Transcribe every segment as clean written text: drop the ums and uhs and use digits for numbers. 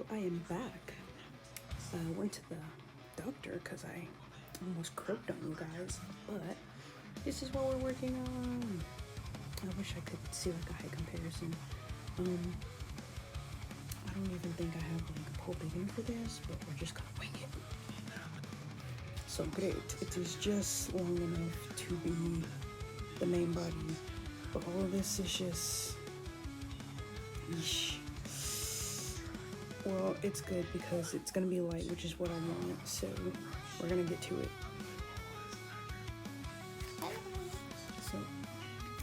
I am back. Went to the doctor because I almost croaked on you guys, but this is what we're working on. I wish I could see like a height comparison. I don't even think I have like a pole in for this, but we're just gonna wing it. So great, it is just long enough to be the main body, but all of this is just, yeesh. Well, it's good because it's gonna be light, which is what I want, so we're gonna get to it. So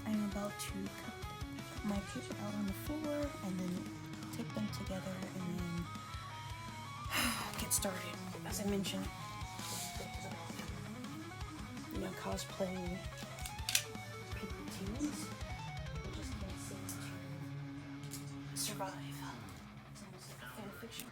I'm about to cut my paper out on the floor and then tape them together and then get started. As I mentioned, cosplay people teams. We just can't seem to survive. It's almost like a fan fiction.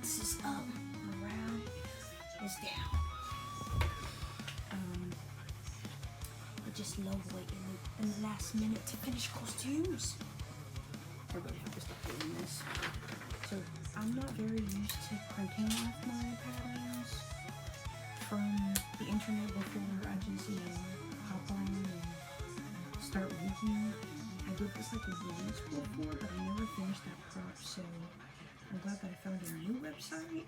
This is up, morale is down. I just love waiting in the last minute to finish costumes. I really have to stop doing this. So I'm not very used to printing off my patterns from the internet before I just, hop on and start making. I did this like a year before, but I never finished that prop, so I'm glad that I found a new website.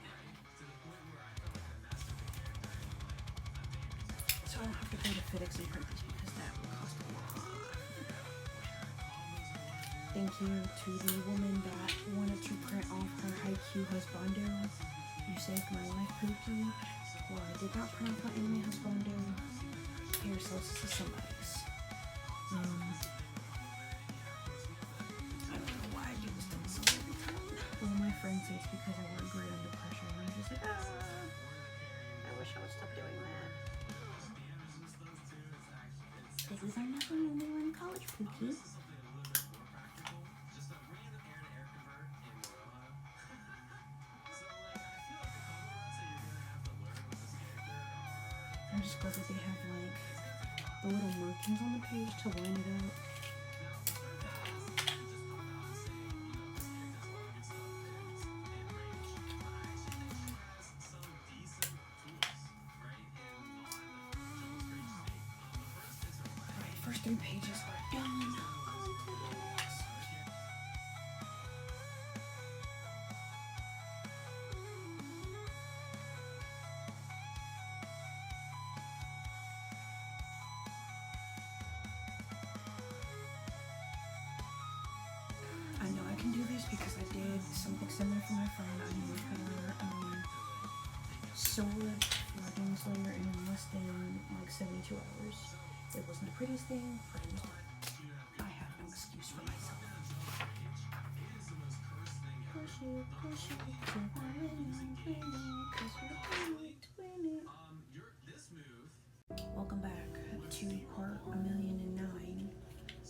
So I don't have to go to FedEx and print this because that will cost a lot. Thank you to the woman that wanted to print off her Haikyuu husbando. You saved my life, Pookie. Well, I did not print off my anime husbando. Paracelsus is somebody's. I don't know why I do this to myself every time. Well, my friend says it's because I work great under pressure, and I'm just like, I wish I would stop doing that. Babies are nothing when they were in college, Pookie. I'm just glad that they have like the little markings on the page to line it up. Alright, first 3 pages are done. I know I can do this because I did something similar for my friend. I made her sword Demon Slayer in less than like 72 hours. It wasn't the prettiest thing, but I have no excuse for myself. Push it to Welcome back to part 1,000,009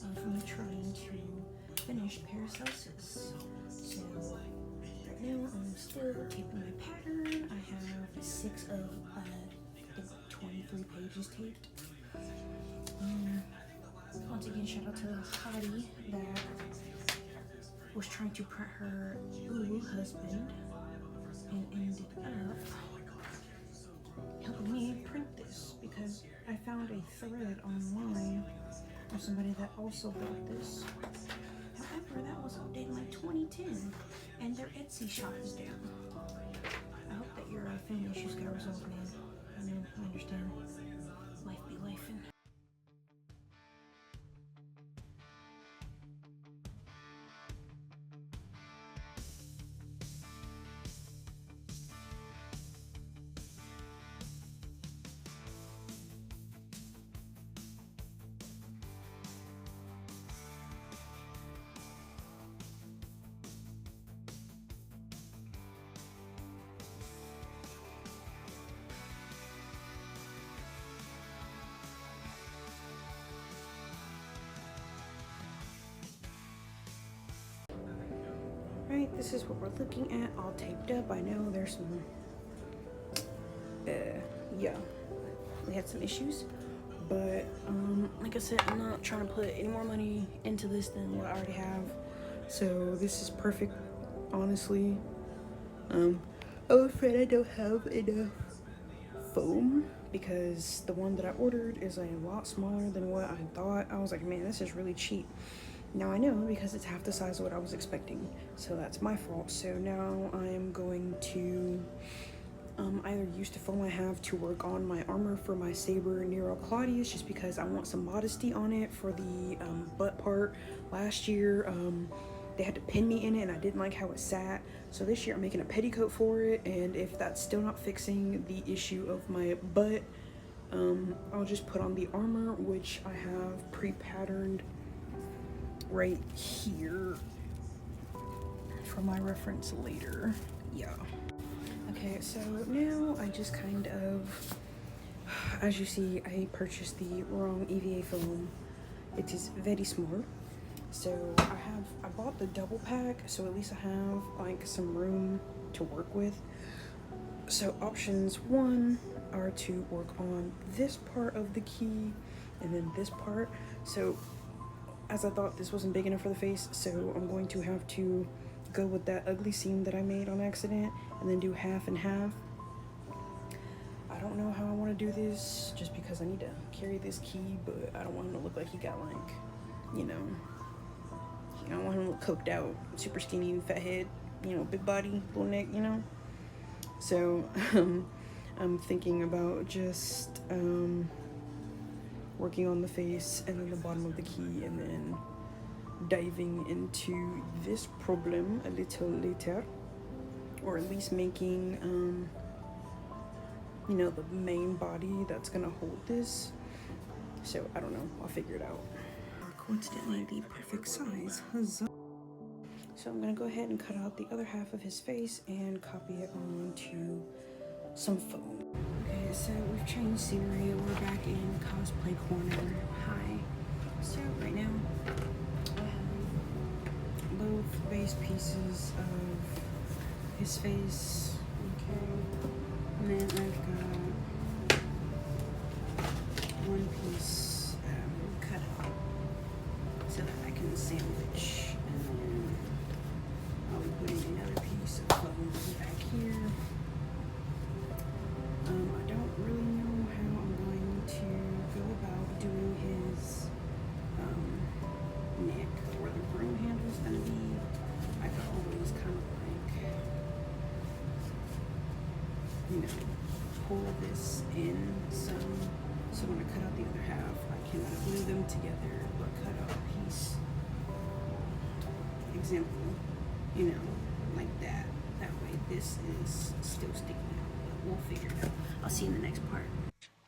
of me trying to finish Paracelsus. So right now I'm still taping my pattern. I have 6 of 23 pages taped. Once again, shout out to Hottie that was trying to print her husband and ended up helping me print this because I found a thread online of somebody that also bought this. However, that was updated in like 2010 and their Etsy shop is down. I hope that your family issues got resolved, man. I know, I understand. Life be lifing. Right, this is what we're looking at, all taped up. I know there's some, yeah, we had some issues, but like I said, I'm not trying to put any more money into this than what I already have. So this is perfect, honestly. I'm afraid I don't have enough foam because the one that I ordered is a lot smaller than what I thought. I was like, man, this is really cheap. Now I know because it's half the size of what I was expecting, so that's my fault. So now I am going to either use the foam I have to work on my armor for my saber Nero Claudius, just because I want some modesty on it for the butt part. Last year they had to pin me in it and I didn't like how it sat, so this year I'm making a petticoat for it, and if that's still not fixing the issue of my butt, I'll just put on the armor, which I have pre-patterned right here for my reference later. Yeah. Okay, so now I just kind of, as you see, I purchased the wrong EVA foam. It is very small. So I bought the double pack, so at least I have like some room to work with. So options one are to work on this part of the key and then this part. So as I thought this wasn't big enough for the face, so I'm going to have to go with that ugly seam that I made on accident and then do half and half. I don't know how I want to do this, just because I need to carry this key, but I don't want him to look like he got like, you know, I don't want him to look coked out, super skinny, fat head, you know, big body, little neck, you know. So I'm thinking about just working on the face and then the bottom of the key, and then diving into this problem a little later, or at least making you know, the main body that's gonna hold this. So I don't know, I'll figure it out. Coincidentally the perfect size. Huzzah. So I'm gonna go ahead and cut out the other half of his face and copy it onto some foam. Okay, so we've changed scenery. We're back in cosplay corner. Hi. So right now I have both base pieces of his face. Okay. And then I've got one piece cut out so that I can sandwich, and then I'll be putting another piece of foam back here. I don't really know how I'm going to go about doing his neck, where the broom handle is going to be. I could always kind of like, you know, pull this in some, so when I cut out the other half, I can glue them together, or cut out a piece, example, you know, like that. That way this is still sticking out, but we'll figure it out. I'll see you in the next part.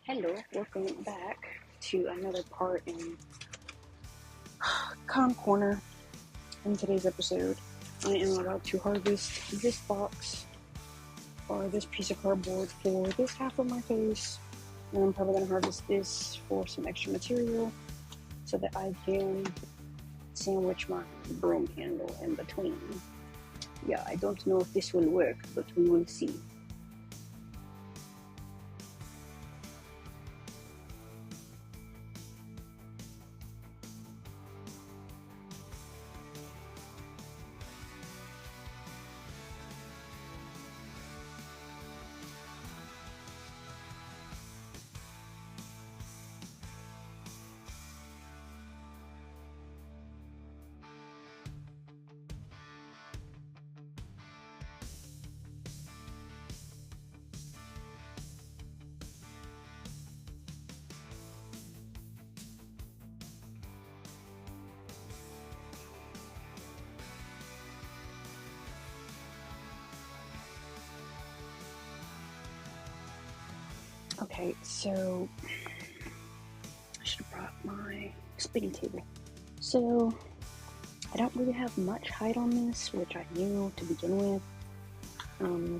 Hello, welcome back to another part in Con Corner. In today's episode, I am about to harvest this box, or this piece of cardboard, for this half of my face, and I'm probably going to harvest this for some extra material so that I can sandwich my broom handle in between. Yeah, I don't know if this will work, but we will see. Okay, so I should have brought my spinning table. So I don't really have much height on this, which I knew to begin with,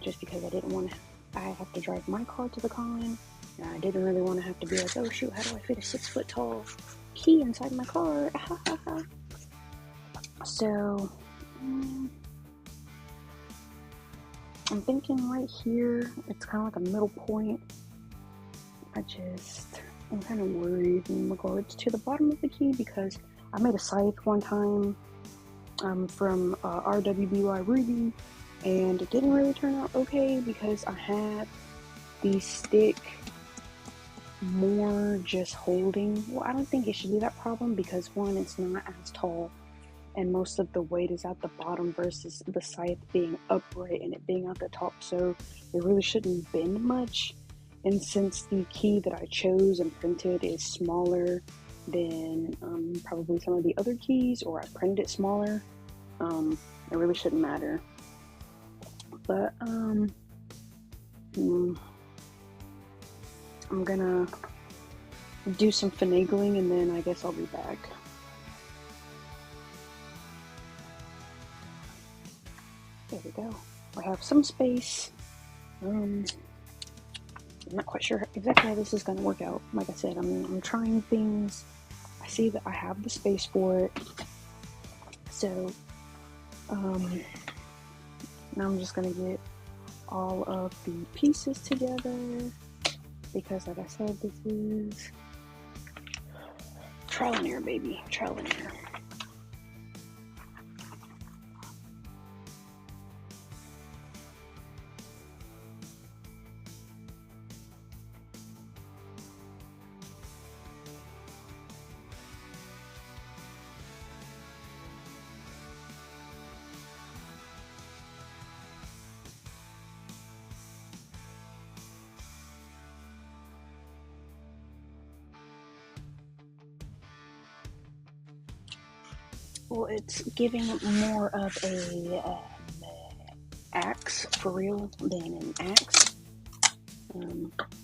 just because I didn't want to, I have to drive my car to the con. I didn't really want to have to be like, oh shoot, how do I fit a 6 foot tall key inside my car? So I'm thinking right here, it's kind of like a middle point. I'm kind of worried in regards to the bottom of the key because I made a scythe one time from RWBY Ruby, and it didn't really turn out okay because I had the stick more just holding. Well, I don't think it should be that problem because one, it's not as tall and most of the weight is at the bottom versus the scythe being upright and it being at the top, so it really shouldn't bend much. And since the key that I chose and printed is smaller than probably some of the other keys, or I printed it smaller, it really shouldn't matter. But I'm gonna do some finagling and then I guess I'll be back. There we go. I have some space. I'm not quite sure exactly how this is going to work out. Like I said, I'm trying things. I see that I have the space for it. So, now I'm just going to get all of the pieces together because, like I said, this is trial and error, baby. Trial and error. Well, it's giving more of a axe for real than an axe.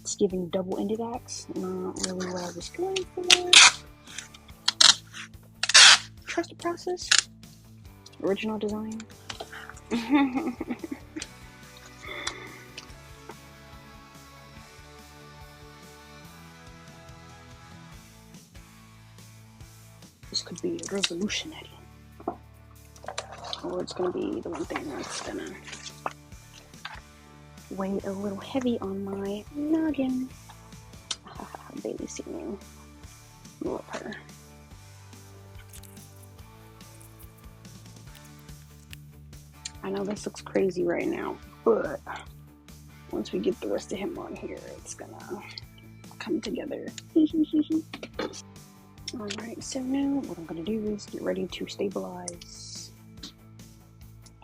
It's giving double-ended axe, not really what I was going for. Trust the process. Original design. This could be revolutionary. Or it's going to be the one thing that's going to weigh a little heavy on my noggin. Baby singing. Love her. I know this looks crazy right now, but once we get the rest of him on here, it's going to come together. Alright, so now what I'm going to do is get ready to stabilize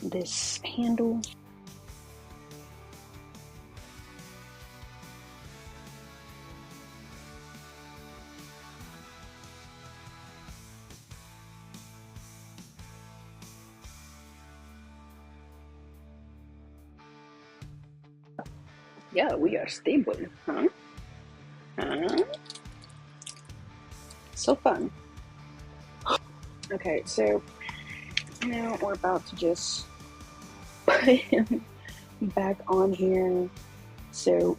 this handle. Yeah, we are stable, huh? So fun. Okay, so now we're about to just put him back on here. So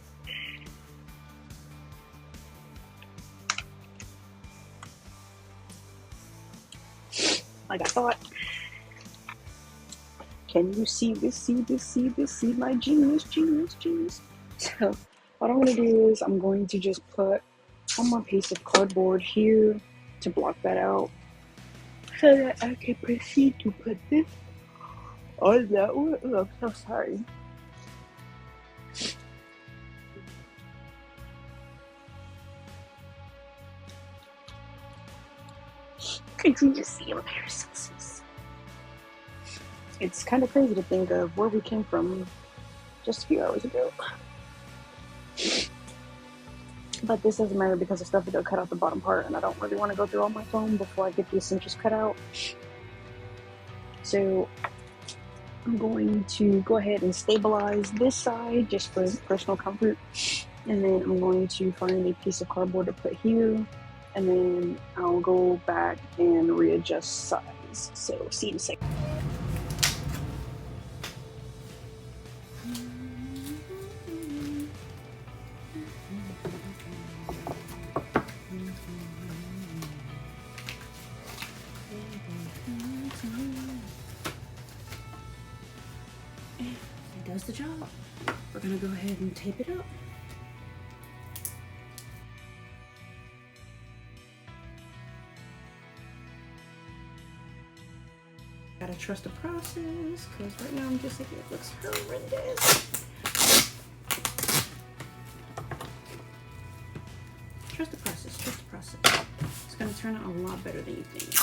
like I thought. Can you see this? See my genius. So what I'm gonna do is I'm going to just put one more piece of cardboard here to block that out, so that I can proceed to put this on that one. Oh, I'm so sorry. Could you just see him, Paracelsus? It's kind of crazy to think of where we came from just a few hours ago. But this doesn't matter because I still have to cut out the bottom part, and I don't really want to go through all my foam before I get these cinches cut out. So I'm going to go ahead and stabilize this side just for personal comfort, and then I'm going to find a piece of cardboard to put here, and then I'll go back and readjust size. So see you in a second. does the job. We're gonna go ahead and tape it up. Gotta trust the process, because right now I'm just like, it looks horrendous. Trust the process, trust the process. It's gonna turn out a lot better than you think.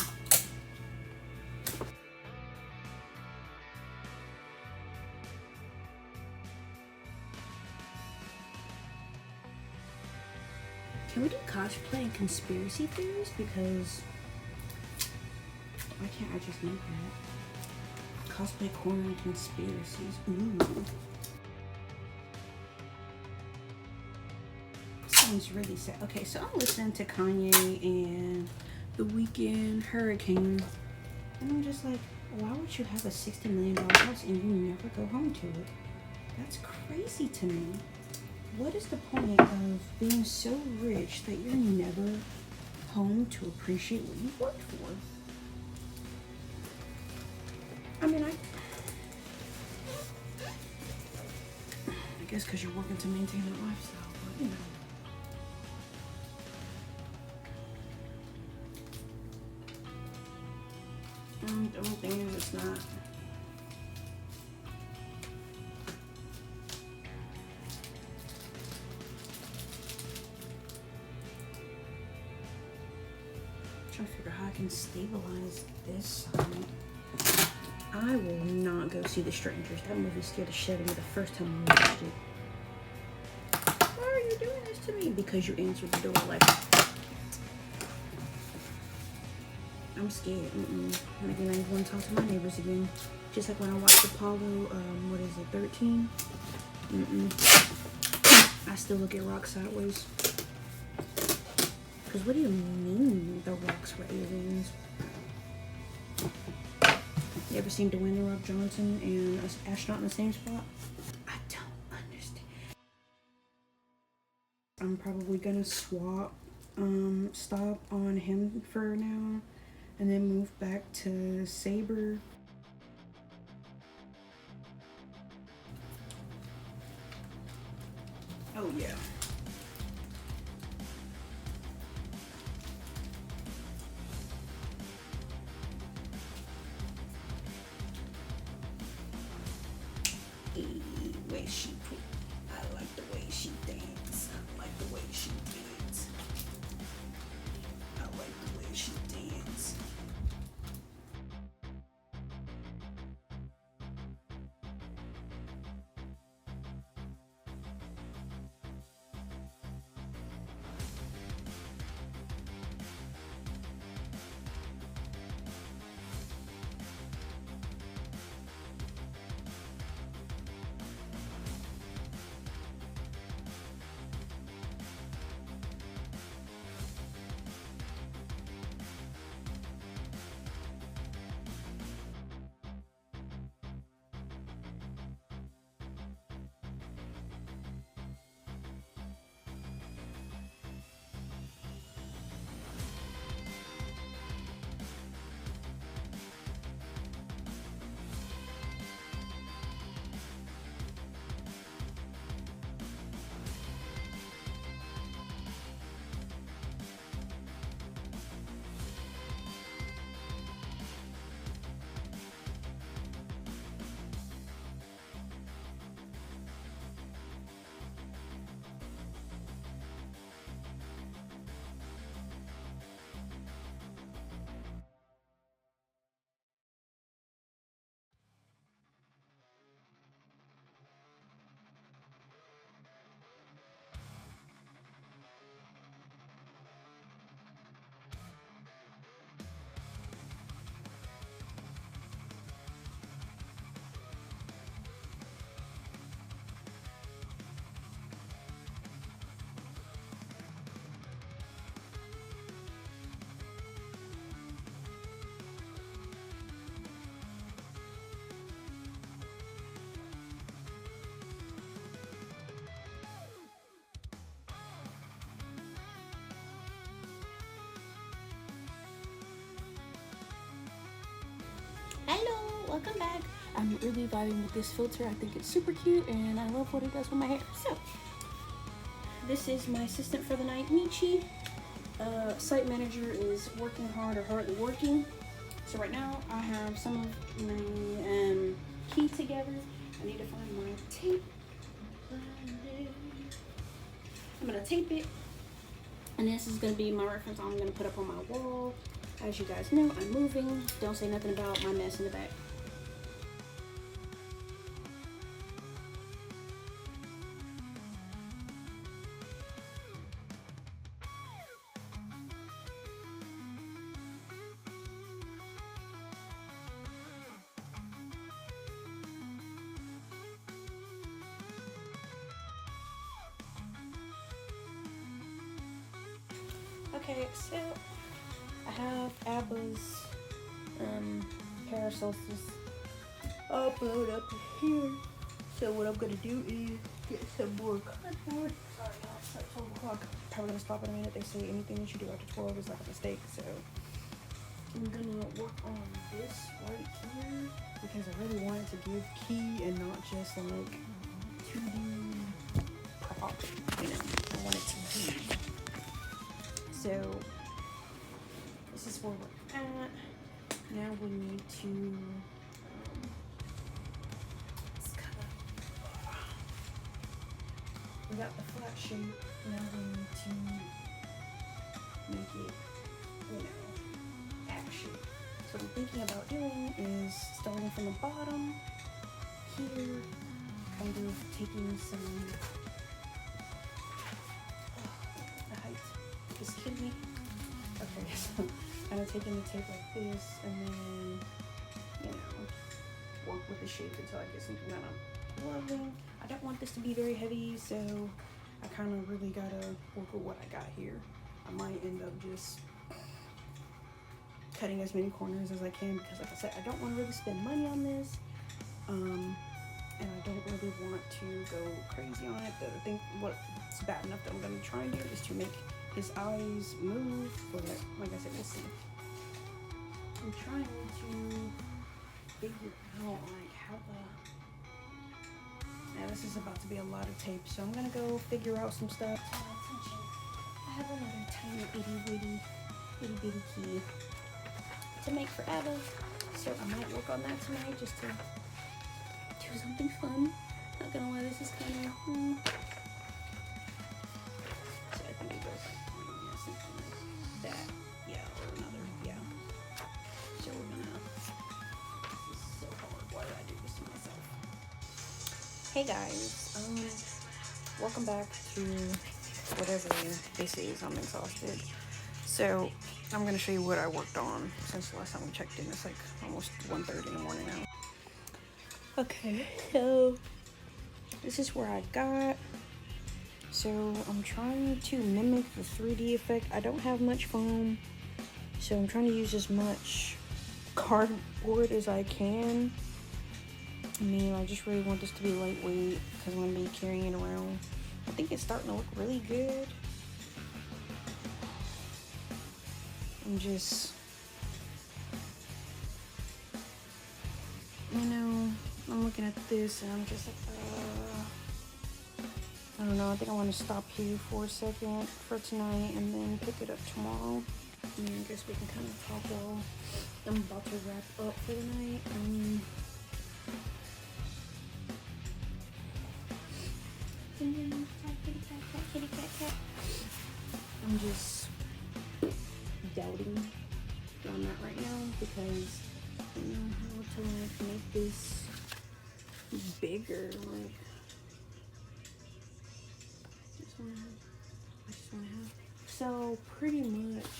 Can we do cosplay and conspiracy theories? Because why can't I just make that? Cosplay corner and conspiracies. Ooh. Sounds really sad. Okay, so I'm listening to Kanye and The Weeknd, Hurricane. And I'm just like, why would you have a $60 million house and you never go home to it? That's crazy to me. What is the point of being so rich that you're never home to appreciate what you worked for? I mean, I guess because you're working to maintain that lifestyle, but you know. The only thing is, it's not. Trying to figure out how I can stabilize this side. I will not go see The Strangers. That movie scared the shit out of me the first time I watched it. Why are you doing this to me? Because you answered the door like, I'm scared. Maybe I want to talk to my neighbors again. Just like when I watched Apollo, what is it, 13? I still look at rocks sideways. Because what do you mean the rocks were aliens? You ever seen Dwayne The Rock Johnson and an astronaut in the same spot? I don't understand. I'm probably gonna stop on him for now and then move back to Saber. Oh yeah. Way she put. I like the way she dance. I like the way she dance. I like the way she dance. Hello, welcome back. I'm really vibing with this filter. I think it's super cute and I love what it does with my hair. So this is my assistant for the night, Michi. Site manager is working hard or hardly working. So right now I have some of my key together. I need to find my tape. I'm gonna tape it, and this is gonna be my reference I'm gonna put up on my wall. As you guys know, I'm moving. Don't say nothing about my mess in the back. Okay, so I have Abba's Paracelsus upload up here. So what I'm gonna do is get some more cardboard. Sorry y'all, it's like 12 o'clock. Probably gonna stop in a minute. They say anything that you do after 12 is like a mistake. So I'm gonna work on this right here because I really wanted to give key and not just like 2D prop, you know. I want it to be. So this is where we're at. Now we need to we got the flat shape. Now we need to make it, you know, action. So what I'm thinking about doing is starting from the bottom here, kind of taking some the height is killing me. Okay, so kind of taking the tape like this and then, you know, work with the shape until I get something that I'm loving. I don't want this to be very heavy, so I kind of really gotta work with what I got here. I might end up just cutting as many corners as I can because, like I said, I don't want to really spend money on this, and I don't really want to go crazy on it. But I think what's bad enough that I'm gonna try and do is to make his eyes move, but like I said, we'll see. I'm trying to figure out like how the. Now this is about to be a lot of tape, so I'm gonna go figure out some stuff. I have another tiny itty bitty key to make for Abba, so I might work on that tonight just to do something fun. Not gonna lie, this is kind of. So I think it goes like something like that, yeah, or another, yeah. So we're gonna. This is so hard. Why did I do this to myself? Hey guys, welcome back to whatever this is. I'm exhausted. So I'm going to show you what I worked on since the last time we checked in. It's like almost 1:30 in the morning now. Okay, so this is where I got. So I'm trying to mimic the 3D effect. I don't have much foam, so I'm trying to use as much cardboard as I can. I mean, I just really want this to be lightweight because I'm going to be carrying it around. I think it's starting to look really good. I'm just, you know, I'm looking at this and I'm just like, I don't know. I think I want to stop here for a second for tonight and then pick it up tomorrow. And I guess we can kind of talk while I'm about to wrap up for the night. Kitty cat. I'm just doubting where I'm at right now because I don't know how to like make this bigger. Like I just wanna have. So pretty much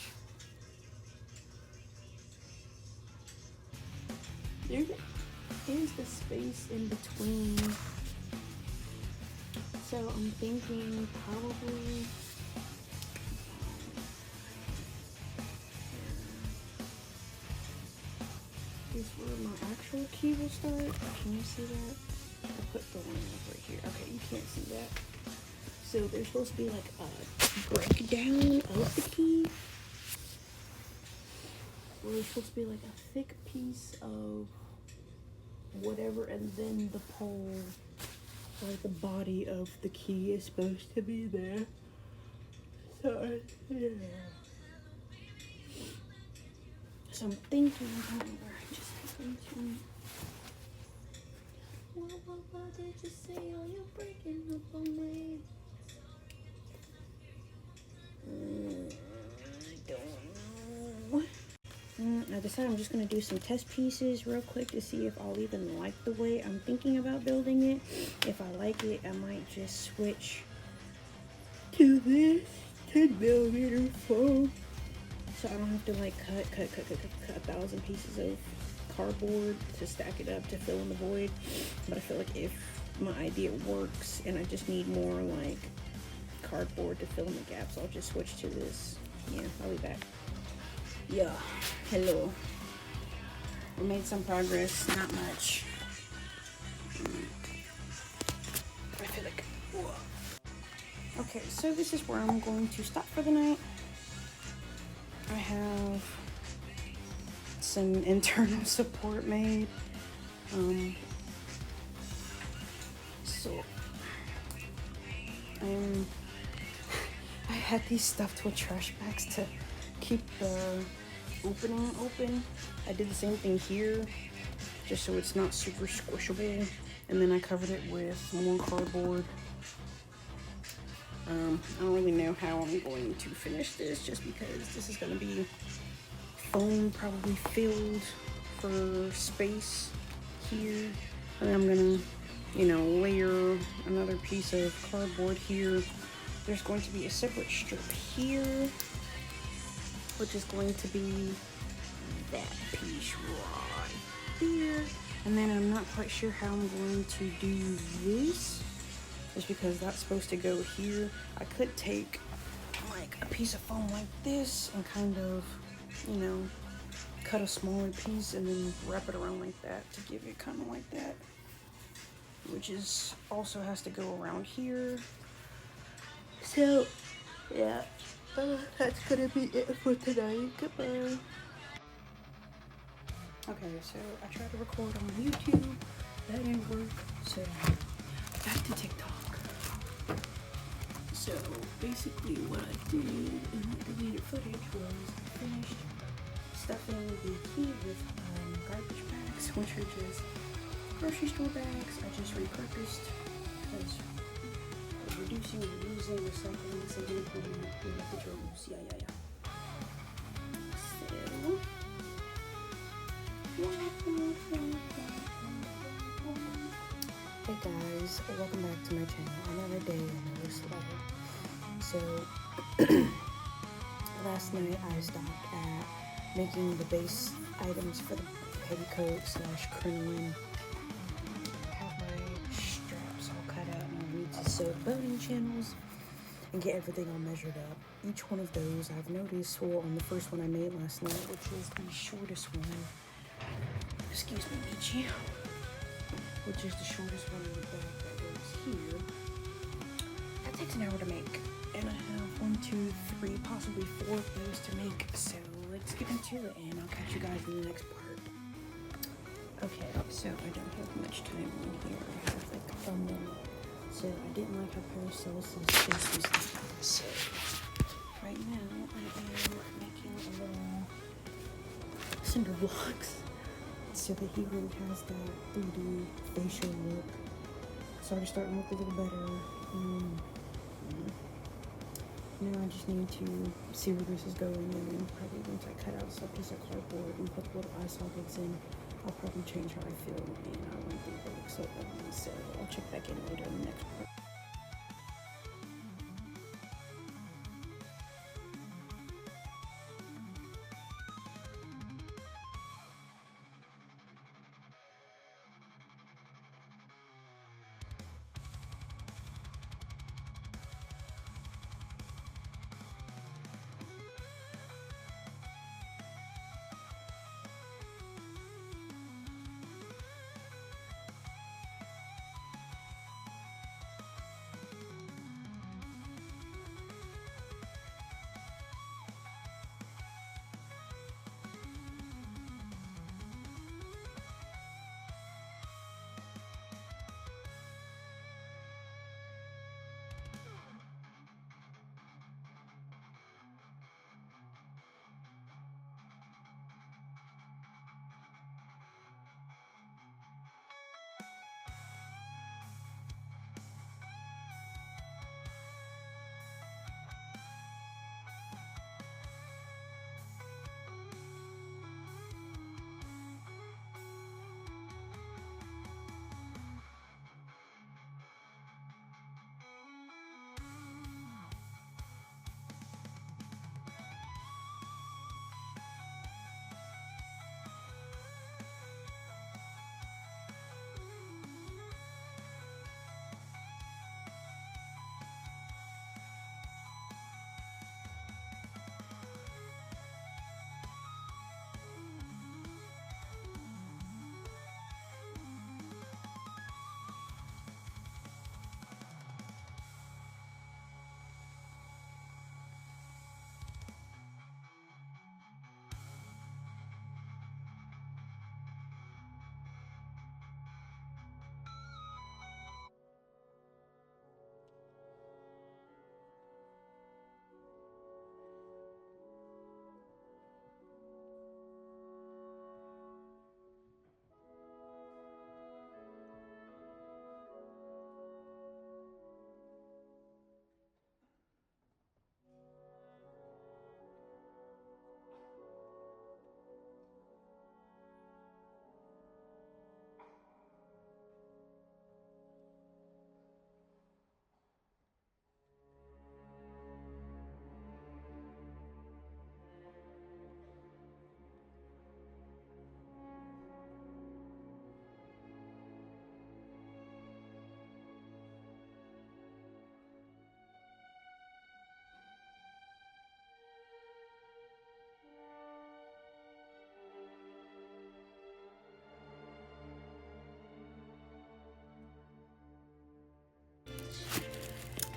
there is the space in between. So I'm thinking probably is where my actual key will start. Can you see that? I put the one over here. Okay, you can't see that. So there's supposed to be like a breakdown of the key. Where there's supposed to be like a thick piece of whatever, and then the pole, or the body of the key is supposed to be there. So, yeah. So I'm thinking, just thinking. What did you say? Oh, you're breaking up on me. I don't know. I decided I'm just going to do some test pieces real quick to see if I'll even like the way I'm thinking about building it. If I like it, I might just switch to this 10mm foam. So I don't have to like cut 1,000 pieces of cardboard to stack it up to fill in the void. But I feel like if my idea works and I just need more like cardboard to fill in the gaps, I'll just switch to this. Yeah, I'll be back. Yeah, hello. We made some progress, not much. I feel like, whoa. Okay, so this is where I'm going to stop for the night. I have some internal support made. So I had these stuffed with trash bags to keep the opening open. I did the same thing here, just so it's not super squishable. And then I covered it with more cardboard. I don't really know how I'm going to finish this, just because this is going to be foam probably filled for space here. And then I'm going to, layer another piece of cardboard here. There's going to be a separate strip here, which is going to be that piece right here. And then I'm not quite sure how I'm going to do this, just because that's supposed to go here. I could take like a piece of foam like this and kind of, cut a smaller piece and then wrap it around like that to give it kind of like that, which is also has to go around here. So yeah, that's gonna be it for tonight. Goodbye. Okay, so I tried to record on YouTube, that didn't work, so back to TikTok. So basically what I did in my deleted footage was I finished stuffing the key with garbage bags, which are just grocery store bags. I just repurposed because reducing, reusing, recycling, saving, putting up the droves. Yeah. Hey guys, welcome back to my channel. Another day, another slide. So last night I stopped at making the base items for the petticoat / crinoline. I have my straps all cut out and I need to sew boning channels and get everything all measured up. Each one of those I've noticed, well, on the first one I made last night, which is the shortest one. Excuse me, Michi. Which is the shortest one in the back that goes here. That takes an hour to make. And I have 1, 2, 3, possibly 4 of those to make. So let's get into it and I'll catch you guys in the next part. Okay, so I don't have much time in here. I have like a thumbnail. So I didn't like how Paracelsus just was like. So right now I am making a little cinder blocks, so that he really has that 3D facial look. So I'm starting to look a little better. Now I just need to see where this is going, and then probably once I cut out some piece of cardboard and put the little eye sockets in, I'll probably change how I feel, and I won't think it looks so ugly. So I'll check back in later in the next part.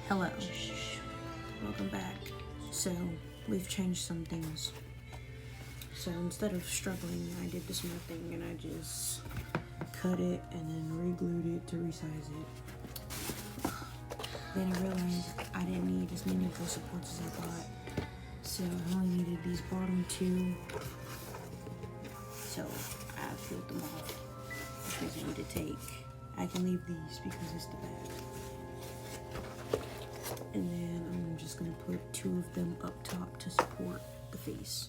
Hello. Welcome back. So, we've changed some things. So instead of struggling, I did the smart thing and I just cut it and then re-glued it to resize it. Then I realized I didn't need as many of those supports as I thought. So I only needed these bottom two. So I peeled them off because I need to take. I can leave these because it's the back. And then I'm just gonna put two of them up top to support the face.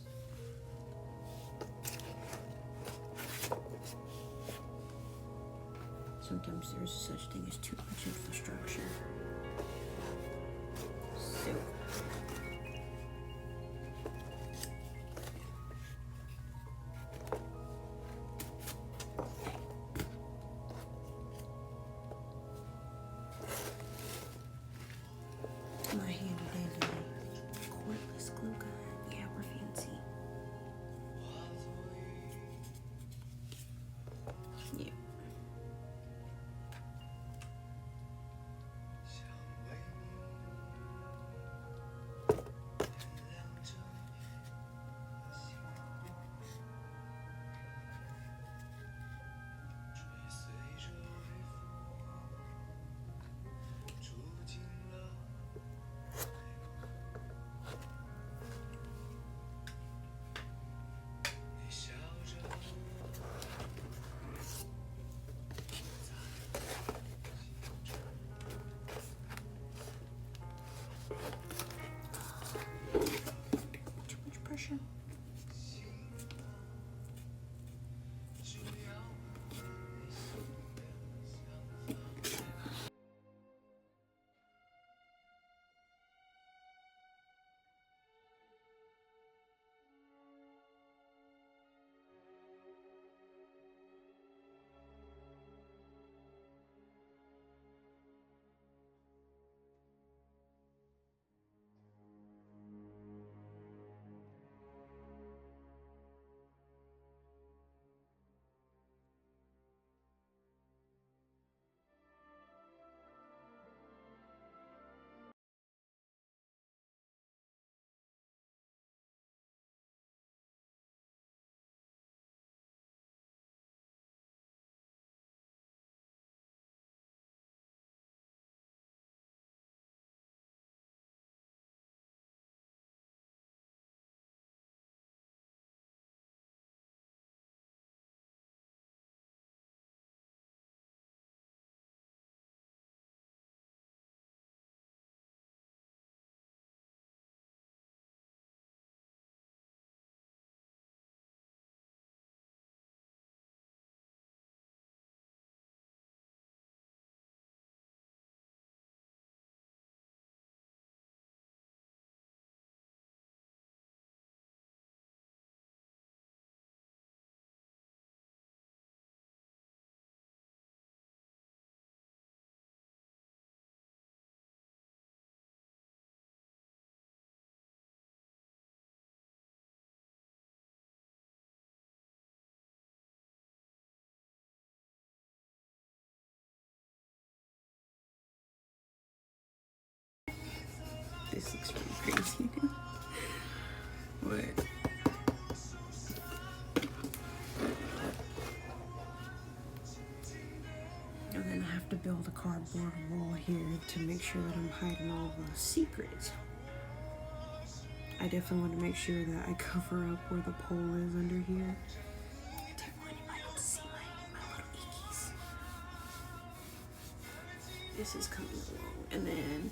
Sometimes there's such thing as too much infrastructure. So my handy dandy cordless glue gun. Yeah, we're fancy. Yeah. Too much pressure. This looks really crazy now. But and then I have to build a cardboard wall here to make sure that I'm hiding all the secrets. I definitely want to make sure that I cover up where the pole is under here. I don't want anybody to see my little ickies. This is coming along. And then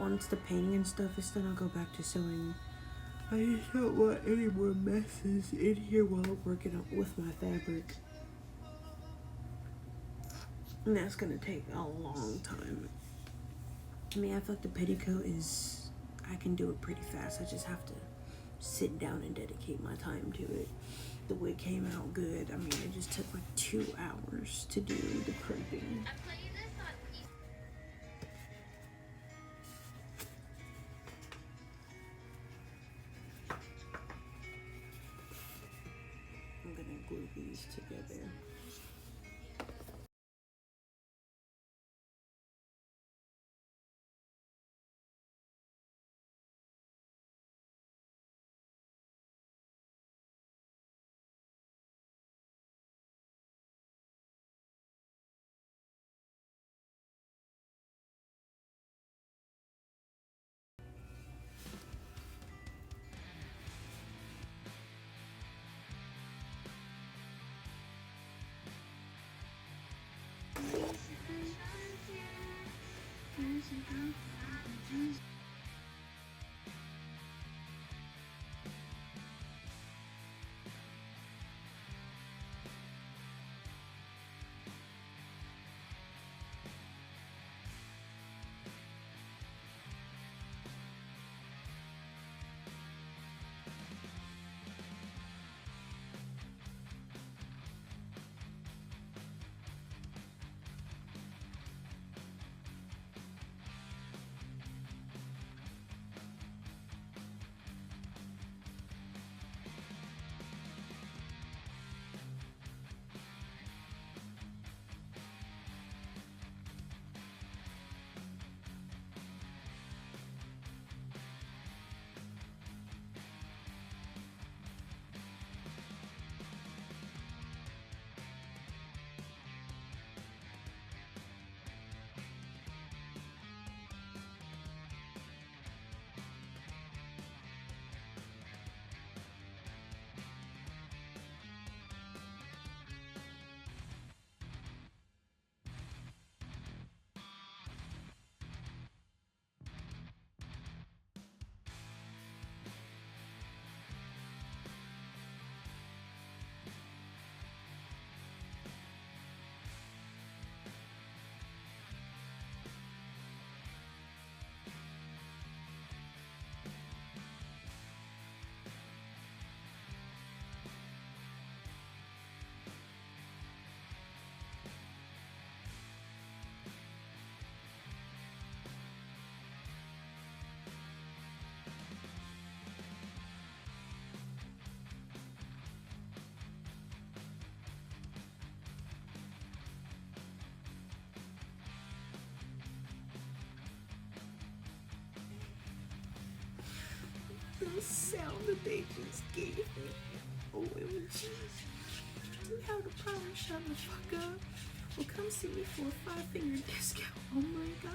once the painting and stuff is done, I'll go back to sewing. I just don't want any more messes in here while I'm working with my fabric. And that's gonna take a long time. I mean, I feel like the petticoat is, I can do it pretty fast. I just have to sit down and dedicate my time to it. The wig came out good. I mean, it just took like 2 hours to do the crimping. I'm gonna glue these together. The sound that they just gave me. OMG. You have the power, shut the fuck up. Well, come see me for a 5-finger discount. Oh my gosh.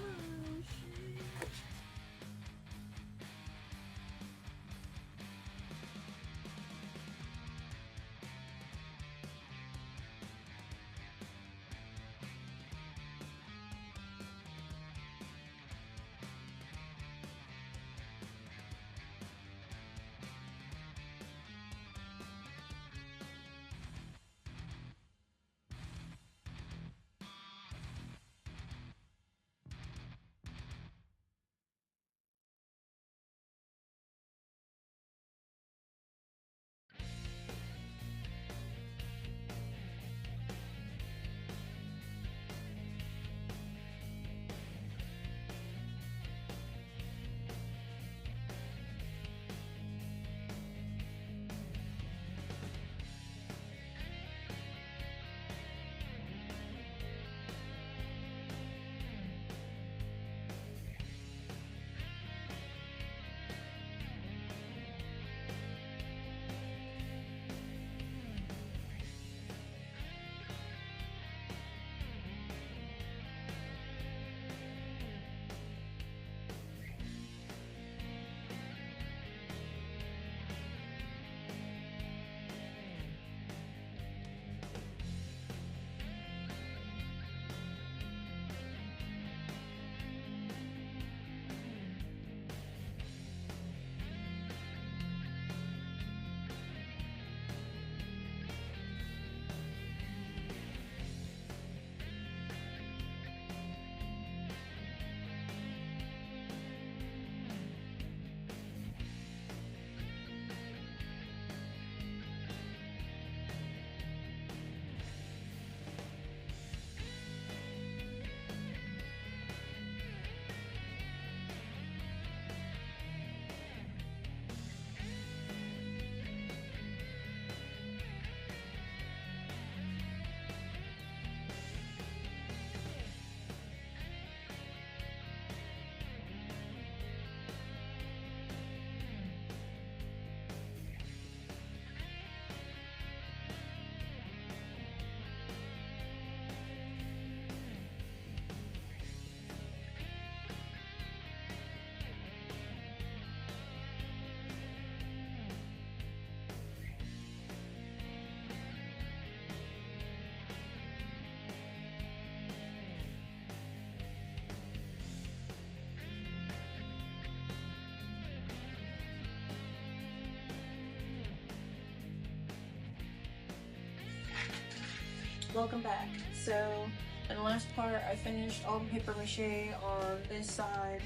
Welcome back. So, in the last part, I finished all the paper mache on this side,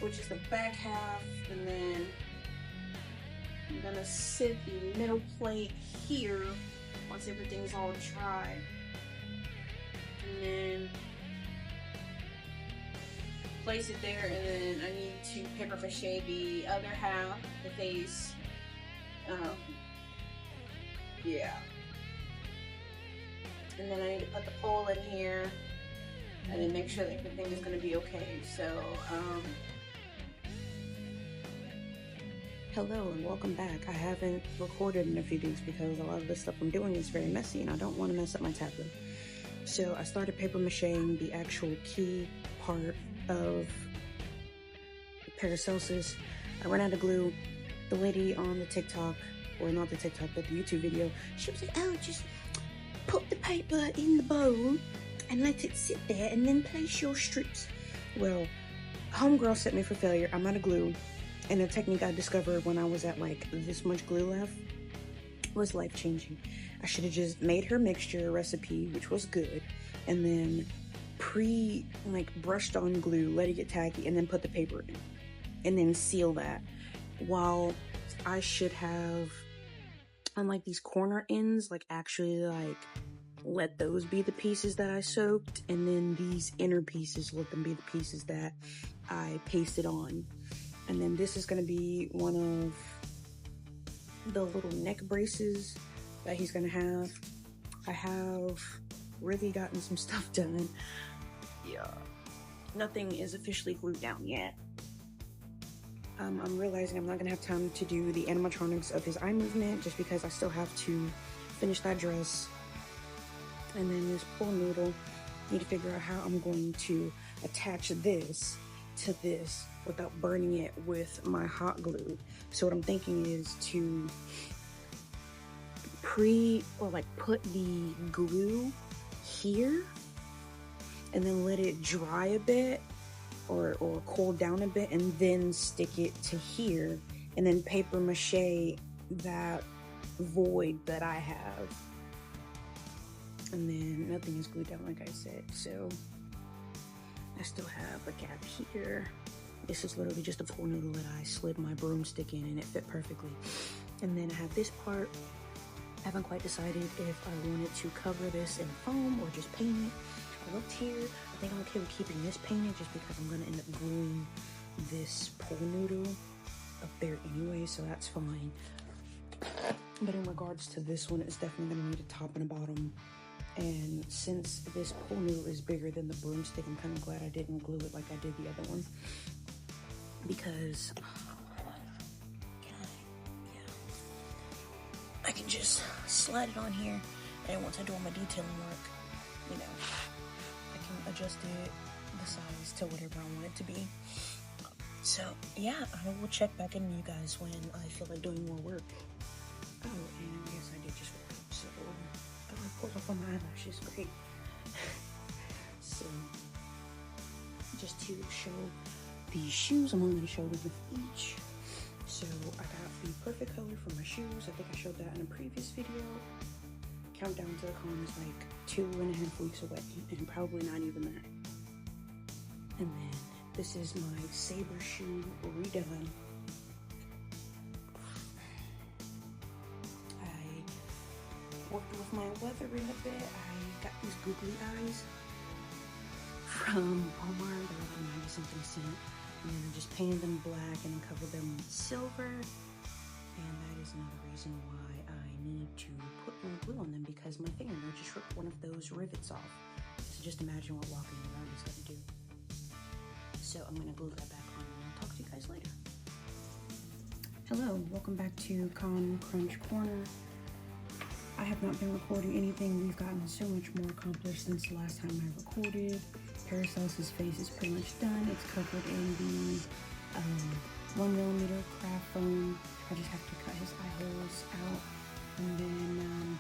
which is the back half, and then I'm gonna sit the middle plate here once everything's all dry, and then place it there, and then I need to paper mache the other half, the face. Yeah. And then I need to put the pole in here, and then make sure that everything is going to be okay. So, hello and welcome back. I haven't recorded in a few days because a lot of the stuff I'm doing is very messy, and I don't want to mess up my tablet. So I started paper macheing the actual key part of Paracelsus. I ran out of glue. The lady on the TikTok, or not the TikTok, but the YouTube video, she was like, oh, just put the paper in the bowl and let it sit there and then place your strips. Well, homegirl set me for failure. I'm out of glue, and the technique I discovered when I was at like this much glue left was life-changing. I should have just made her mixture recipe, which was good, and then brushed on glue, let it get tacky, and then put the paper in and then seal that. While I should have, on like these corner ends, actually let those be the pieces that I soaked, and then these inner pieces, let them be the pieces that I pasted on. And then this is going to be one of the little neck braces that he's going to have. I have really gotten some stuff done. Yeah, nothing is officially glued down yet. I'm realizing I'm not gonna have time to do the animatronics of his eye movement just because I still have to finish that dress. And then this poor noodle, need to figure out how I'm going to attach this to this without burning it with my hot glue. So what I'm thinking is to put the glue here and then let it dry a bit or cool down a bit, and then stick it to here, and then paper mache that void that I have. And then nothing is glued down, like I said, so I still have a gap here. This is literally just a pool noodle that I slid my broomstick in, and it fit perfectly. And then I have this part. I haven't quite decided if I wanted to cover this in foam or just paint it. I looked here. I think I'm okay with keeping this painted just because I'm going to end up gluing this pool noodle up there anyway, so that's fine. But in regards to this one, it's definitely going to need a top and a bottom. And since this pool noodle is bigger than the broomstick, I'm kind of glad I didn't glue it like I did the other one. Because I can just slide it on here, and once I do all my detailing work, I can adjust it the size to whatever I want it to be. So yeah, I will check back in with you guys when I feel like doing more work. Oh, and yes, I did just work up, so I pulled off on my eyelashes, great. So just to show the shoes, I'm only going to show them with each. So I got the perfect color for my shoes. I think I showed that in a previous video. Countdown to the con is like 2.5 weeks away, and probably not even that. And then this is my saber shoe redone. I worked with my weathering a bit. I got these googly eyes from Walmart. They're like 90 something cents. And then I just painted them black and then covered them with silver. And that is another reason why I need to put more glue on them, because my fingernail just ripped one of those rivets off. So just imagine what walking around is going to do. So I'm going to glue that back on, and I'll talk to you guys later. Hello, welcome back to Con Crunch Corner. I have not been recording anything. We've gotten so much more accomplished since the last time I recorded. Paracelsus' face is pretty much done. It's covered in the 1mm craft foam. I just have to cut his eye holes out, and then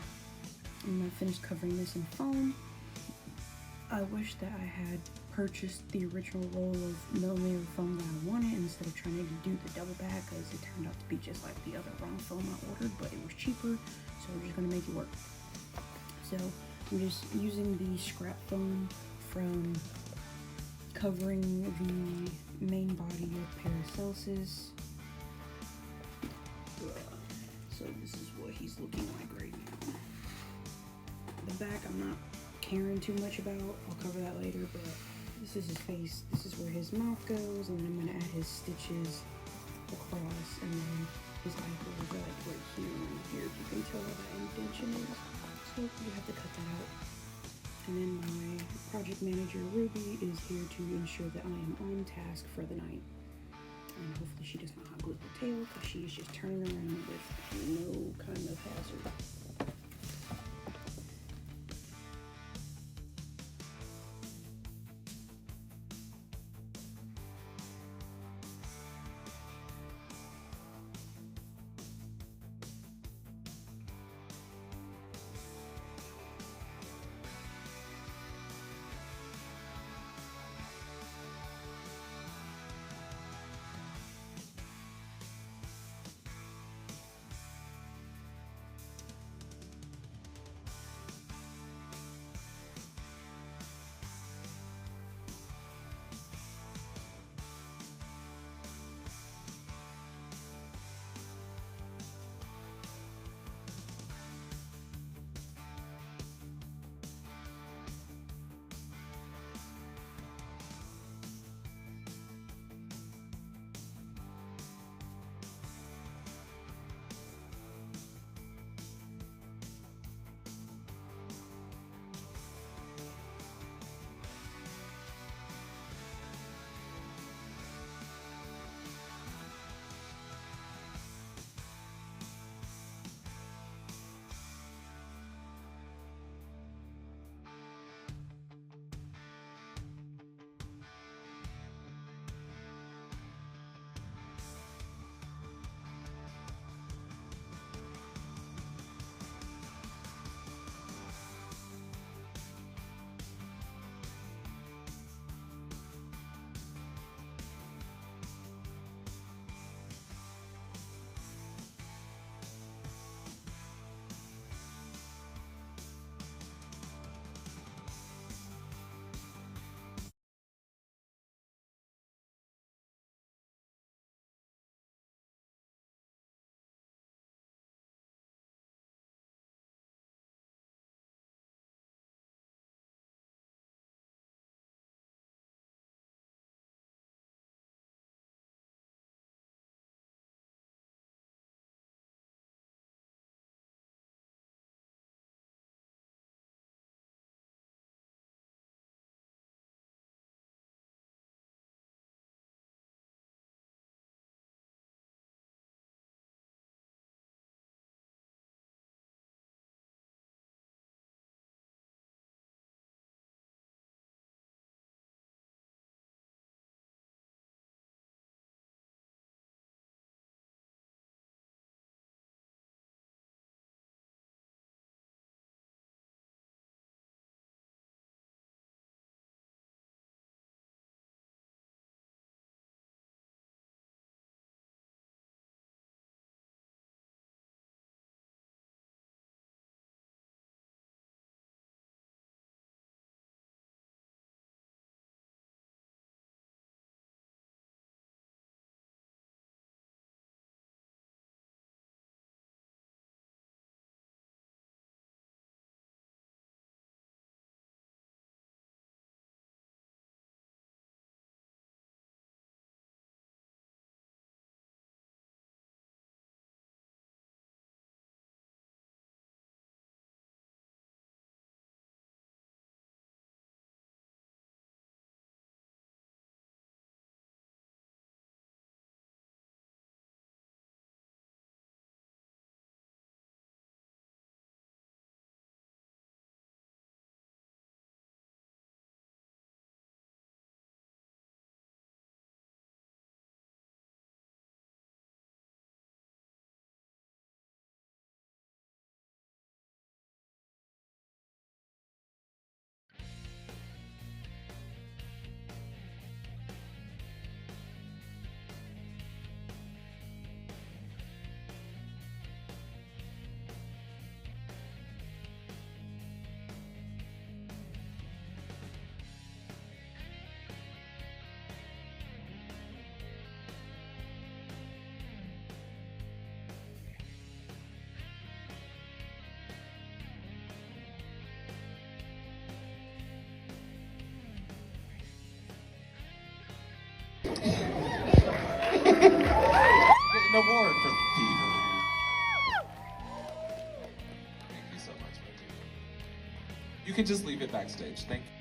I'm gonna finish covering this in foam. I wish that I had purchased the original roll of millimeter foam that I wanted instead of trying to do the double back, because it turned out to be just like the other round foam I ordered, but it was cheaper, so we're just gonna make it work. So I'm just using the scrap foam from covering the main body of Paracelsus. So this is what he's looking like right now. The back I'm not caring too much about. I'll cover that later, but this is his face. This is where his mouth goes, and then I'm gonna add his stitches across, and then his eyeballs are like right here and here. If you can tell where that indentation is. So you have to cut that out. And then my project manager Ruby is here to ensure that I am on task for the night. And hopefully she does not hot glue her tail, because she is just turning around with no kind of hazard. an award for theater. Thank you so much, my dear. You can just leave it backstage. Thank you.